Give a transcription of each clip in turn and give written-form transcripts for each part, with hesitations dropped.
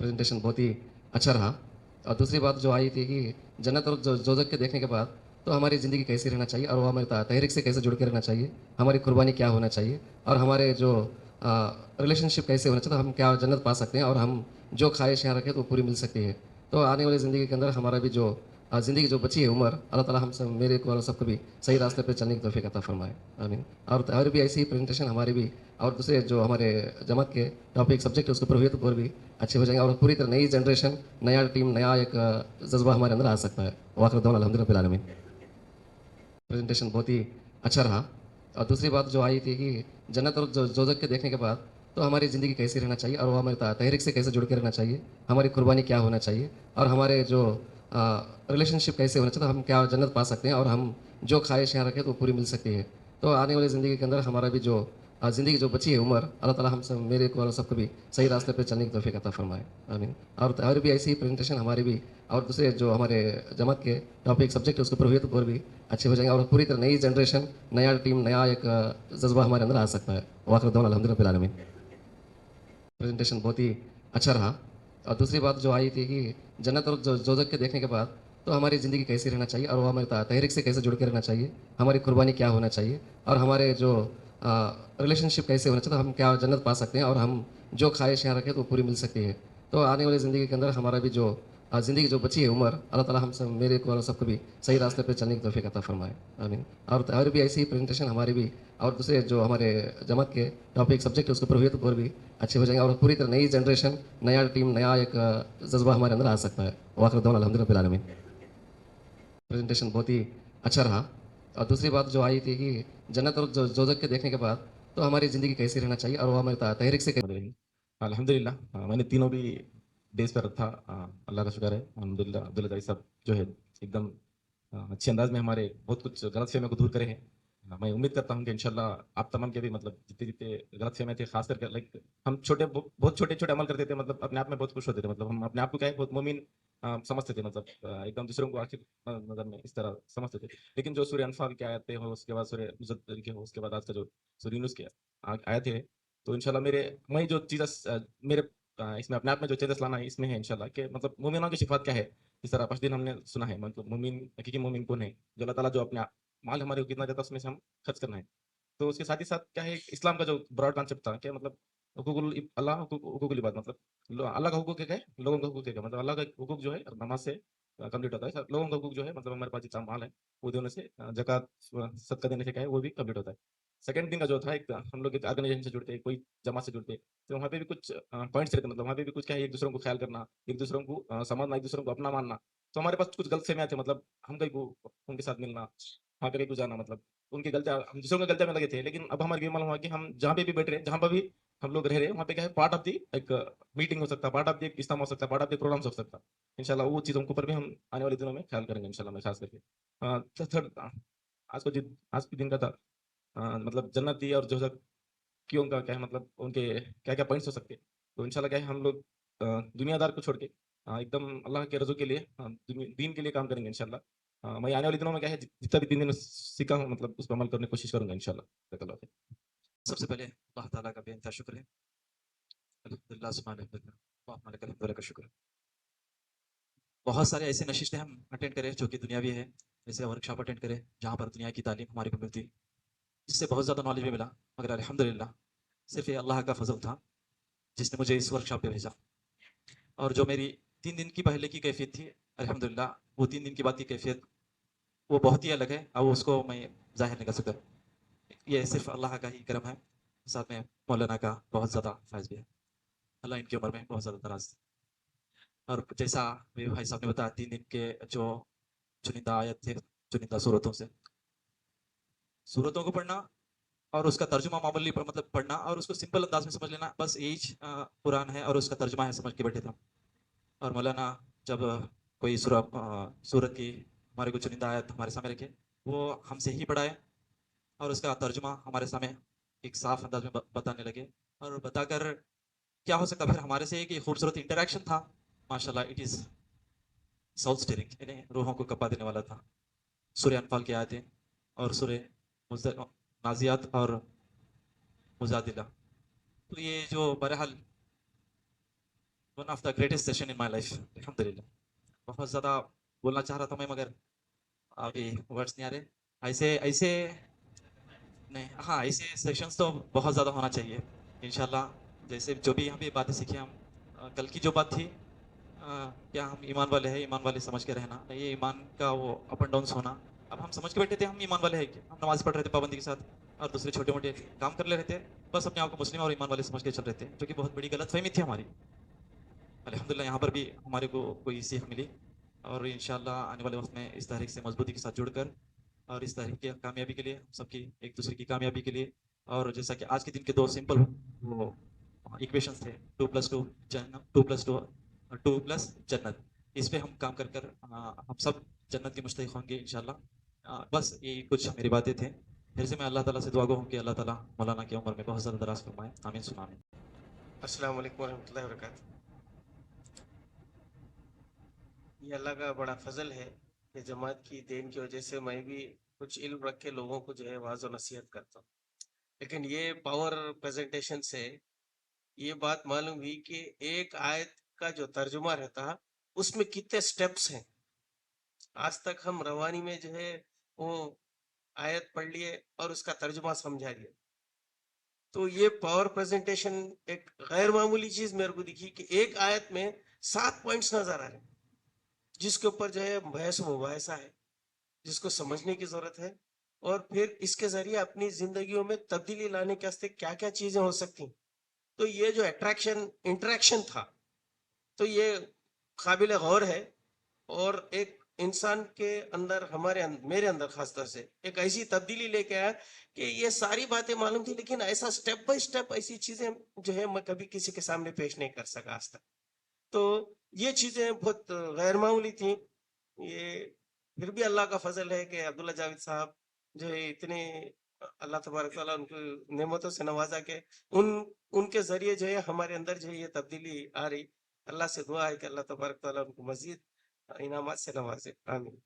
Presentation बहुत ही अच्छा रहा। और दूसरी बात जो आई थी कि जन्नत और दोज़ख के देखने के बाद तो हमारी ज़िंदगी कैसी रहना चाहिए और वो हमारे तहरीक से कैसे जुड़ के रहना चाहिए, हमारी कुर्बानी क्या होना चाहिए और हमारे जो रिलेशनशिप कैसे होना चाहिए, तो हम क्या जन्नत पा सकते हैं और हम जो ख्वाहिश यहाँ रखें तो पूरी मिल सकती है। तो आने वाली ज़िंदगी के अंदर हमारा भी जो ज़िंदगी जो बची है उम्र, अल्लाह ताला हम सब मेरे को और सबको भी सही रास्ते पे चलने की तौफीक अता फरमाए। आमीन। और भी ऐसी ही प्रेजेंटेशन हमारी भी और दूसरे जो हमारे जमात के टॉपिक सब्जेक्ट है उसके ऊपर हुए तो और भी अच्छे हो जाएंगे और पूरी तरह नई जनरेशन, नया टीम, नया एक जज्बा हमारे अंदर आ सकता है। वाखिर दौन अल्हम्दुलिल्लाह रब्बिल आलमीन। प्रेजेंटेशन बहुत ही अच्छा रहा। और दूसरी बात जो आई थी कि जन्नत और दोज़ख के देखने के बाद तो हमारी ज़िंदगी कैसी रहना चाहिए और वो हमारे तहरीक से कैसे जुड़ के रहना चाहिए, हमारी कुर्बानी क्या होना चाहिए और हमारे जो रिलेशनशिप कैसे होना चाहिए, तो हम क्या जन्नत पा सकते हैं और हम जो ख्वाहिश यहाँ रखें तो पूरी मिल सकती है। तो आने वाली ज़िंदगी के अंदर हमारा भी जो ज़िंदगी जो बची है उम्र, अल्लाह ताला हम सब मेरे को और सबको भी सही रास्ते पे चलने की तौफीक अता फरमाए। आमीन। और भी ऐसी ही प्रेजेंटेशन हमारी भी और दूसरे जो हमारे जमात के टॉपिक सब्जेक्ट है उसके ऊपर हुए तो और भी अच्छे हो जाएंगे और पूरी तरह नई जनरेशन, नया टीम, नया एक जज्बा हमारे अंदर आ सकता है। वाखिर दौन अल्हम्दुलिल्लाह रब्बिल आलमीन। प्रेजेंटेशन बहुत ही अच्छा रहा। और दूसरी बात जो आई थी कि जन्नत और दोज़ख के देखने के बाद तो हमारी ज़िंदगी कैसी रहना चाहिए और वो हमारे तहरीक से कैसे जुड़ के रहना चाहिए, हमारी कुर्बानी क्या होना चाहिए और हमारे जो रिलेशनशिप कैसे होना चाहिए, तो हम क्या जन्नत पा सकते हैं और हम जो ख्वाहिश यहाँ रखें तो पूरी मिल सकती है। तो आने वाली ज़िंदगी के अंदर हमारा भी जो ज़िंदगी जो बची है उम्र, अल्लाह ताला हम सब मेरे को और सबको भी सही रास्ते पे चलने की तौफीक अता फरमाए। आमीन। और भी ऐसी ही प्रेजेंटेशन हमारी भी और दूसरे जो हमारे जमात के टॉपिक सब्जेक्ट है उसके ऊपर हुए तो और भी अच्छे हो जाएंगे और पूरी तरह नई जनरेशन, नया टीम, नया एक जज्बा हमारे अंदर आ सकता है। वाखिर दौन अल्हम्दुलिल्लाह रब्बिल आलमीन। प्रेजेंटेशन बहुत ही अच्छा रहा। और दूसरी बात जो आई थी कि जन्नत और दोज़ख के देखने के बाद तो हमारी ज़िंदगी कैसी रहना चाहिए और वो हमारे तहरीक से रही। अल्हम्दुलिल्लाह मैंने तीनों भी डेज पर था। अल्लाह का शुक्र है। अल्हम्दुलिल्लाह अब्दुल अज़ीज़ साहब जो है एकदम अच्छे अंदाज में हमारे बहुत कुछ गलतफहमियों को दूर करे हैं। मैं उम्मीद करता हूँ कि इंशाल्लाह आप तमाम के भी मतलब जितने जितने गलतफहमियां थे, खास करके लाइक हम बहुत छोटे छोटे अमल करते थे, मतलब अपने आप में बहुत खुश होते थे, मतलब हम अपने आप को क्या है बहुत मोमिन समझते थे, मतलब एकदम दूसरों को आखिर नजर में इस तरह समझते थे। लेकिन जो सूर्य अनफाल के आयतें हो, उसके बाद सूर्य मुज़द्दल के हो, उसके बाद आज का जो सूर्य यूनुस के आयतें हैं, तो इंशाल्लाह मैं जो चीज़ मेरे इसमें अपने आप में जो चेंजेस लाना है इसमें है इंशाल्लाह कि मतलब मोमिनों की सिफात क्या है। इस तरह दिन हमने सुना है, मतलब मोमिन हकीकी मोमिन कौन है, जो अल्लाह ताला जो अपने माल हमारे को कितना देता है उसमें से हम खर्च करना है। तो उसके साथ ही साथ क्या है, इस्लाम का जो ब्रॉड कॉन्सेप्ट था कि मतलब हुकूकुल इबाद, मतलब अल्लाह का हुकूक क्या है, लोगों का हुकूक क्या है, मतलब अल्लाह का हुकूक जो है नमाज से कंप्लीट होता है, लोगों का हुकूक जो है मतलब हमारे पास जितना माल है वो देने से, ज़कात सदका देने से क्या है वो भी कंप्लीट होता है। सेकंड थिंग का जो था, एक हम लोग एक ऑर्गेनाइजेशन से जुड़ते हैं, कोई जमात से जुड़ते हैं, तो वहाँ पे भी कुछ पॉइंट्स रहते हैं, मतलब वहाँ पे भी कुछ क्या है, एक दूसरों को ख्याल करना, एक दूसरों को समझना, एक दूसरों को अपना मानना। तो हमारे पास कुछ गलत फहमियाँ थे, मतलब हम कहीं को उनके साथ मिलना, वहाँ पे कहीं को जाना, मतलब उनकी गलतियाँ हम दूसरों की गलतियाँ में लगे थे। लेकिन अब हमारे ये मालूम हुआ कि हम जहाँ पे भी बैठ रहे हैं, जहाँ पर भी हम लोग रह रहे हैं, वहाँ पे क्या है, पार्ट ऑफ दी एक मीटिंग हो सकता है, पार्ट ऑफ दी एक इस्लाम हो सकता है, पार्ट ऑफ दी प्रोग्राम्स हो सकता है। इंशाल्लाह वो चीज़ों के ऊपर भी हम आने वाले दिनों में ख्याल करेंगे इंशाल्लाह, मैं खास करके थर्ड आज के दिन का था मतलब जन्नती और जो क्यों का क्या है, मतलब उनके क्या क्या पॉइंट्स हो सकते हैं। तो इंशाल्लाह क्या है, हम लोग दुनियादार को छोड़ के एकदम अल्लाह के रजू के लिए, दीन के लिए काम करेंगे इंशाल्लाह। मैं आने वाले दिनों में क्या है, जितना भी तीन दिन सीखा हूँ मतलब उस पर अमल करने की कोशिश करूंगा इंशाल्लाह। जज़ाकल्लाह खैर। सबसे पहले अल्लाह ताला का बेनतहा शुक्र है। अल्हम्दुलिल्लाह सुब्हान अल्लाह अल्लाह का हम्द का शुक्र। बहुत सारे ऐसे नशिस्तें हम अटेंड करें जो कि दुनियावी है, ऐसे वर्कशॉप अटेंड करें जहाँ पर दुनिया की तालीम हमारे को मिलती, जिससे बहुत ज़्यादा नॉलेज भी मिला। मगर अल्हम्दुलिल्लाह सिर्फ ये अल्लाह का फजल था जिसने मुझे इस वर्कशॉप पे भेजा। और जो मेरी 3 दिन की पहले की कैफियत थी, अल्हम्दुलिल्लाह वो 3 दिन की बाद की कैफियत वो बहुत ही अलग है, और उसको मैं जाहिर नहीं कर सकता। ये सिर्फ अल्लाह का ही करम है, साथ में मौलाना का बहुत ज़्यादा फैज़ भी है। अल्लाह इनकी उम्र में बहुत ज़्यादा दराज। और जैसा मेरे भाई साहब ने बताया, 3 दिन के जो चुनिंदा आयत थे, चुनिंदा सूरतों से, सूरतों को पढ़ना और उसका तर्जुमा मामूली पर मतलब पढ़ना और उसको सिंपल अंदाज में समझ लेना, बस यही कुरान है और उसका तर्जुमा है, समझ के बैठे थे हम। और मौलाना जब कोई सूरत की हमारे को चुनिंदा आयत हमारे सामने रखे, वो हमसे ही पढ़ाए और उसका तर्जुमा हमारे सामने एक साफ अंदाज में बताने लगे। और बताकर क्या हो सकता, फिर हमारे से एक खूबसूरत इंटरेक्शन था। माशाल्लाह, इट इज़ साउथ स्टीयरिंग, यानी रूहों को कपा देने वाला था। सूर्य अनफाल की आयतें और सूर्य नाजियात और मुजादिला। तो ये जो बहरहाल one of the greatest session in my life अल्हम्दुलिल्लाह. बहुत ज़्यादा बोलना चाह रहा था मैं, मगर अभी वर्ड्स नहीं आ रहे. ऐसे ऐसे नहीं, हाँ, ऐसे सेशंस तो बहुत ज़्यादा होना चाहिए इंशाल्लाह. जैसे जो भी यहाँ पे बातें सीखी हम, कल की जो बात थी, क्या हम ईमान वाले हैं, ईमान वाले समझ के रहना, ये ईमान का वो अप एंड डाउन्स होना. अब हम समझ के बैठे थे हम ईमान वाले हैं कि हम नमाज पढ़ रहे थे पाबंदी के साथ, और दूसरे छोटे मोटे काम कर ले रहे थे, बस अपने आप को मुस्लिम और ईमान वाले समझ के चल रहे थे, जो कि बहुत बड़ी गलतफहमी थी हमारी. अल्हम्दुलिल्लाह यहाँ पर भी हमारे को कोई सीख मिली, और इंशाल्लाह आने वाले वक्त में इस तहरीक से मजबूती के साथ जुड़कर, और इस तहरीक की कामयाबी के लिए, हम सबकी एक दूसरे की कामयाबी के लिए, और जैसा कि आज के दिन के दो सिंपल वो इक्वेशंस थे, 2+2 जन्नत, 2+2 जन्नत, इस पे हम काम कर कर हम सब जन्नत के मुस्तहिक होंगे इंशाल्लाह. बस ये कुछ मेरी बातें थे. फिर से मैं अल्लाह ताला से दुआ गो हूँ कि अल्लाह ताला मौलाना की उम्र में बहुत ज़्यादा दराज फरमाए. आमीन सुना आमीन. अस्सलाम वालेकुम रहमतुल्लाहि व बरकातहू. ये अल्लाह का बड़ा फजल है कि जमात की देन की वजह से मैं भी कुछ इल्म रख के लोगों को जो है वाज और नसीहत करता हूँ. लेकिन ये पावर प्रेजेंटेशन से ये बात मालूम हुई कि एक आयत का जो तर्जुमा रहता उसमें कितने स्टेप्स हैं. आज तक हम रवानी में जो है वो आयत पढ़ लिए और उसका तर्जुमा समझा लिया. तो ये पावर प्रेजेंटेशन एक गैर मामूली चीज मेरे को दिखी कि एक आयत में 7 पॉइंट्स नजर आ रहे हैं, जिसके ऊपर जो है बहस मुबाहिसा है, जिसको समझने की जरूरत है, और फिर इसके जरिए अपनी जिंदगियों में तब्दीली लाने के वास्ते क्या क्या चीजें हो सकती. तो ये जो इंटरेक्शन था, तो ये काबिल गौर है, और एक इंसान के अंदर मेरे अंदर खासतौर से एक ऐसी तब्दीली लेके आया कि ये सारी बातें मालूम थी, लेकिन ऐसा स्टेप बाय स्टेप ऐसी चीजें जो है मैं कभी किसी के सामने पेश नहीं कर सका आज तक. तो ये चीजें बहुत गैर मामूली थी. ये फिर भी अल्लाह का फजल है कि अब्दुल्ला जावेद साहब जो है इतने अल्लाह तबारक तआला उनको नेमतों से नवाजा के उनके जरिए जो है हमारे अंदर जो है ये तब्दीली आ रही. अल्लाह से दुआ है कि अल्लाह तबारक तआला उनको मजीद इनामात से नवाजे. आमीन.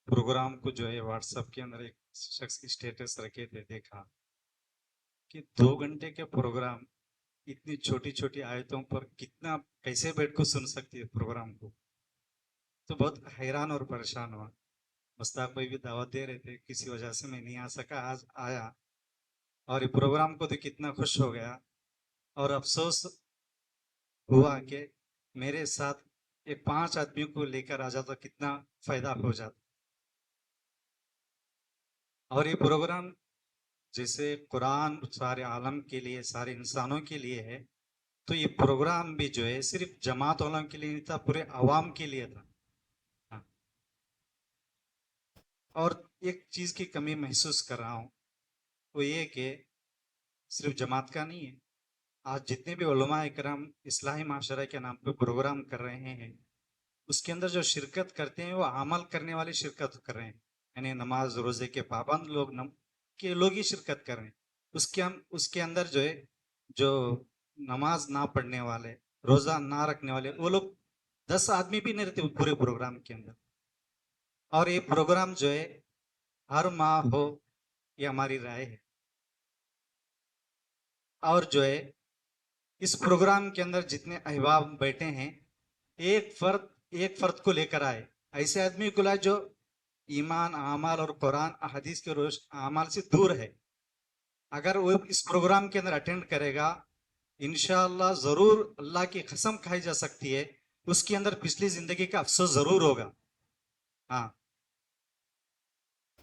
प्रोग्राम को जो है व्हाट्सएप के अंदर एक शख्स की स्टेटस रखे थे, देखा कि 2 घंटे के प्रोग्राम इतनी छोटी छोटी आयतों पर कितना कैसे बैठ को सुन सकती है प्रोग्राम को. तो बहुत हैरान और परेशान हुआ. मुस्ताक भाई भी दावत दे रहे थे, किसी वजह से मैं नहीं आ सका, आज आया और ये प्रोग्राम को तो कितना खुश हो गया. और अफसोस हुआ कि मेरे साथ ये 5 आदमियों को लेकर आ जाता, कितना फायदा हो जाता. और ये प्रोग्राम जैसे कुरान सारे आलम के लिए, सारे इंसानों के लिए है, तो ये प्रोग्राम भी जो है सिर्फ जमात वालों के लिए नहीं था, पूरे आवाम के लिए था. हाँ. और एक चीज की कमी महसूस कर रहा हूँ, वो ये कि सिर्फ जमात का नहीं है, आज जितने भी उलमा इकराम इस्लाही माशरा के नाम पे प्रोग्राम कर रहे हैं, उसके अंदर जो शिरकत करते हैं वो अमल करने वाले शिरकत कर रहे हैं, यानी नमाज रोजे के पाबंद लोग ही शिरकत कर रहे हैं. उसके अंदर जो है, जो नमाज ना पढ़ने वाले, रोजा ना रखने वाले, वो लोग 10 आदमी भी नहीं रहते पूरे प्रोग्राम के अंदर. और ये प्रोग्राम जो है हर माह हो, ये हमारी राय है. और जो है इस प्रोग्राम के अंदर जितने अहबाब बैठे हैं, एक फर्द को लेकर आए, ऐसे आदमी को लाए जो ईमान, आमाल और कुरान हदीस के रोश आमाल से दूर है. अगर वो इस प्रोग्राम के अंदर अटेंड करेगा, इंशाअल्लाह जरूर अल्लाह की कसम खाई जा सकती है, उसके अंदर पिछली जिंदगी का अफसोस जरूर होगा. हाँ,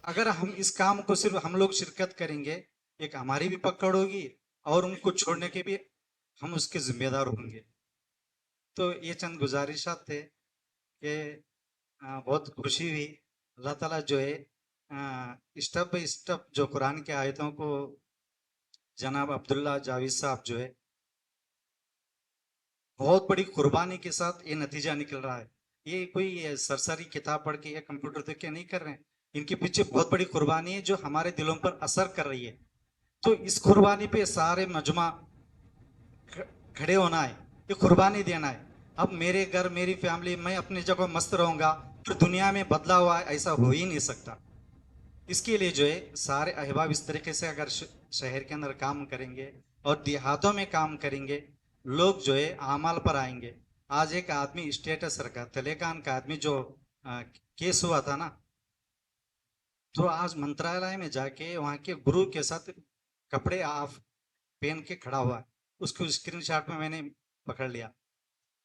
अगर हम इस काम को सिर्फ हम लोग शिरकत करेंगे, एक हमारी भी पकड़ होगी और उनको छोड़ने के भी हम उसके जिम्मेदार होंगे. तो ये चंद गुजारिशात थे कि बहुत खुशी हुई. अल्लाह ताला जो है स्टेप बाई स्टेप जो कुरान के आयतों को जनाब अब्दुल्ला जावेद साहब जो है बहुत बड़ी कुर्बानी के साथ ये नतीजा निकल रहा है. ये कोई सरसरी किताब पढ़ के या कंप्यूटर देख के नहीं कर रहे हैं, इनके पीछे बहुत बड़ी कुर्बानी है जो हमारे दिलों पर असर कर रही है. तो इस कुर्बानी पे सारे मजमा खड़े होना है, ये कुर्बानी देना है. अब मेरे घर, मेरी फैमिली, मैं अपनी जगह मस्त रहूंगा, फिर दुनिया में बदलाव आए, ऐसा हो ही नहीं सकता. इसके लिए जो है सारे अहबाब इस तरीके से अगर शहर के अंदर काम करेंगे और देहातों में काम करेंगे, लोग जो है अमाल पर आएंगे। आज एक आदमी स्टेटस रखा, तेलंगाना का आदमी जो केस हुआ था ना, तो आज मंत्रालय में जाके वहाँ के गुरु के साथ कपड़े ऑफ पहन के खड़ा हुआ है, उसको स्क्रीनशॉट में मैंने पकड़ लिया।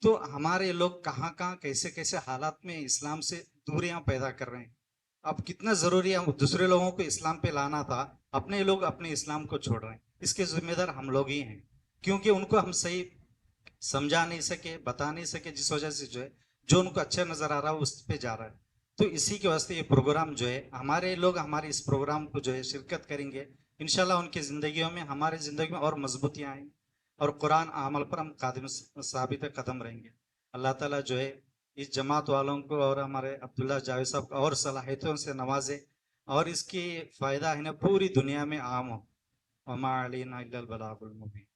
तो हमारे लोग कहाँ कहाँ कैसे कैसे हालात में इस्लाम से दूरियां पैदा कर रहे हैं। अब कितना जरूरी है, दूसरे लोगों को इस्लाम पे लाना था, अपने लोग अपने इस्लाम को छोड़ रहे हैं। इसके जिम्मेदार हम लोग ही हैं, क्योंकि उनको हम सही समझा नहीं सके, बता नहीं सके, जिस वजह से जो है जो उनको अच्छा नजर आ रहा है उस पे जा रहा है। तो इसी के वास्ते ये प्रोग्राम जो है, हमारे लोग हमारे इस प्रोग्राम को जो है शिरकत करेंगे, इंशाल्लाह उनकी जिंदगियों में, हमारी जिंदगी में और मजबूतियां आएंगी और कुरान अमल पर हम कादिम साबित कदम रहेंगे। अल्लाह ताला जो है इस जमात वालों को और हमारे अब्दुल्ला जावेद साहब को और सलाहियतों से नवाजे और इसकी फायदा है ना पूरी दुनिया में आम हो। वमा अलैना इल्लल बलागुल मुबीन।